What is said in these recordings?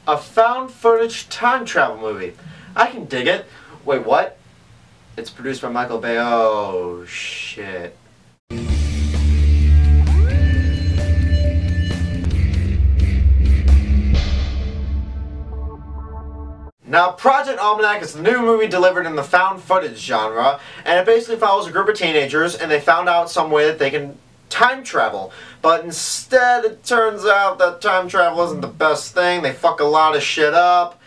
A found footage time travel movie. I can dig it. Wait, what? It's produced by Michael Bay. Oh, shit. Now, Project Almanac is the new movie delivered in the found footage genre, and it basically follows a group of teenagers, and they found out some way that they can time travel. But instead, it turns out that time travel isn't the best thing. They fuck a lot of shit up,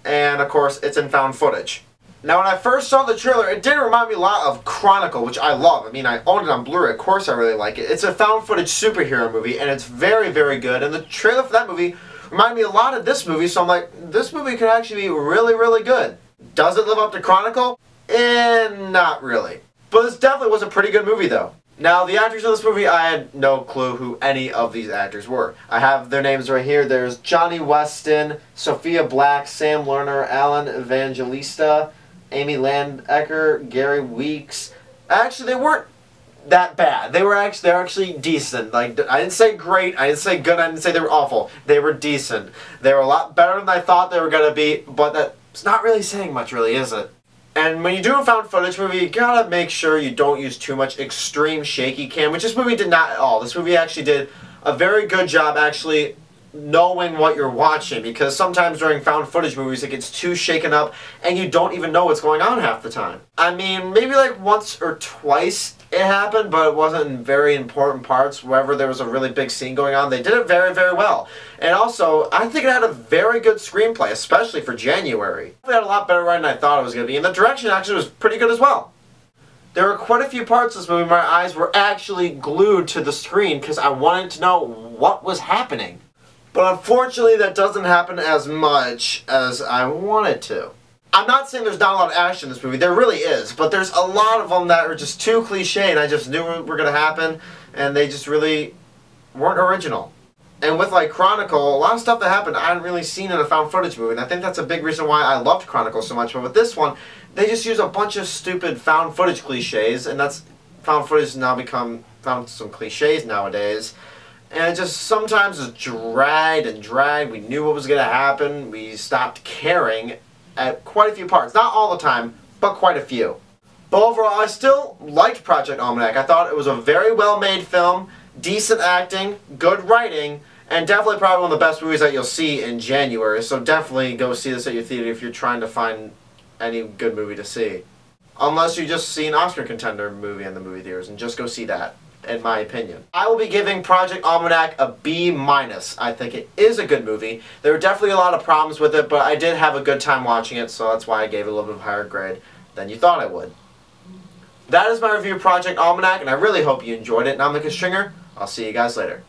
and of course, it's in found footage. Now, when I first saw the trailer, it did remind me a lot of Chronicle, which I love. I mean, I own it on Blu-ray. Of course I really like it. It's a found footage superhero movie, and it's very, very good. And the trailer for that movie reminded me a lot of this movie, so I'm like, this movie could actually be really, really good. Does it live up to Chronicle? Not really. But this definitely was a pretty good movie, though. Now, the actors in this movie, I had no clue who any of these actors were. I have their names right here. There's Johnny Weston, Sophia Black, Sam Lerner, Alan Evangelista, Amy Landecker, Gary Weeks. Actually, they weren't that bad. They're actually decent. Like, I didn't say great, I didn't say good, I didn't say they were awful. They were decent. They were a lot better than I thought they were going to be, but that's not really saying much, really, is it? And when you do a found footage movie, you gotta make sure you don't use too much extreme shaky cam, which this movie did not at all. This movie actually did a very good job actually knowing what you're watching, because sometimes during found footage movies it gets too shaken up and you don't even know what's going on half the time. I mean, maybe like once or twice it happened, but it wasn't in very important parts. Wherever there was a really big scene going on, they did it very, very well. And also, I think it had a very good screenplay, especially for January. It had a lot better writing than I thought it was going to be, and the direction actually was pretty good as well. There were quite a few parts of this movie where my eyes were actually glued to the screen because I wanted to know what was happening. But unfortunately, that doesn't happen as much as I wanted to. I'm not saying there's not a lot of action in this movie. There really is. But there's a lot of them that are just too cliche, and I just knew were going to happen, and they just really weren't original. And with, like, Chronicle, a lot of stuff that happened I hadn't really seen in a found footage movie, and I think that's a big reason why I loved Chronicle so much. But with this one, they just use a bunch of stupid found footage cliches, and that's found footage has now become found some cliches nowadays. And it just sometimes is dragged and dragged. We knew what was going to happen. We stopped caring at quite a few parts. Not all the time, but quite a few. But overall, I still liked Project Almanac. I thought it was a very well-made film, decent acting, good writing, and definitely probably one of the best movies that you'll see in January. So definitely go see this at your theater if you're trying to find any good movie to see. Unless you just see an Oscar contender movie in the movie theaters, and just go see that, in my opinion. I will be giving Project Almanac a B-. I think it is a good movie. There were definitely a lot of problems with it, but I did have a good time watching it, so that's why I gave it a little bit of a higher grade than you thought I would. That is my review of Project Almanac, and I really hope you enjoyed it. And I'm Nick Stringer. I'll see you guys later.